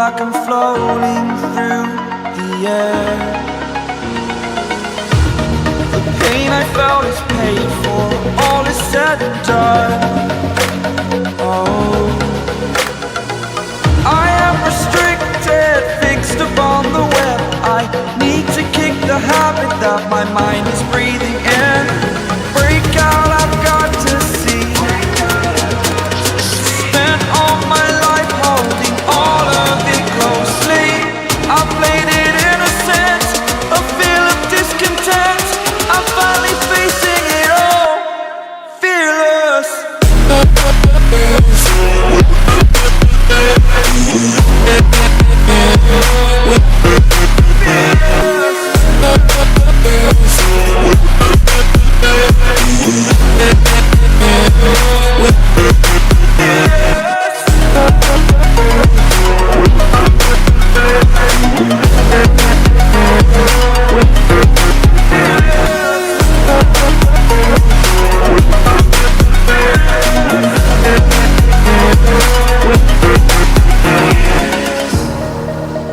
like I'm floating through the air. The pain I felt is paid for, all is said and done. Oh, I am restricted, fixed upon the web. I need to kick the habit that my mind is breathing in. Break out, I've got to see. Spent all my life holding all of it closely. I played it innocent, a feel of discontent. I'm finally facing it all, fearless.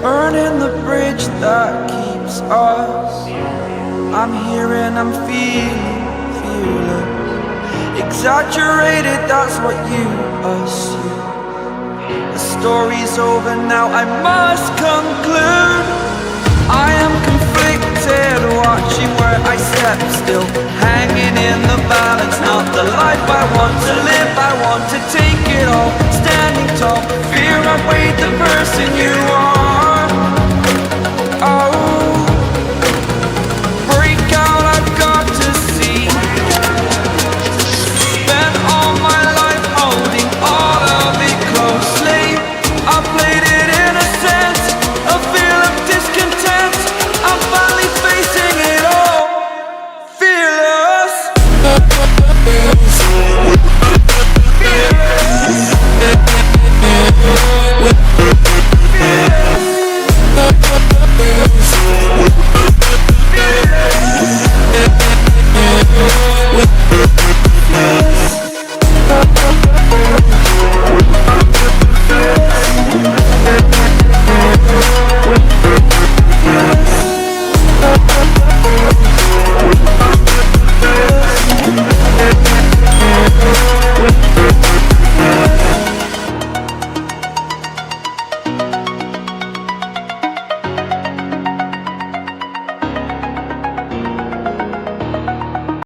Burning the bridge that keeps us. I'm here and I'm feeling fearless. Exaggerated, that's what you assume. The story's over now, I must conclude. I am conflicted, watching where I step still, hanging in the balance. Not the life I want to live, I want to take it all. Standing tall, fear I weighed the person you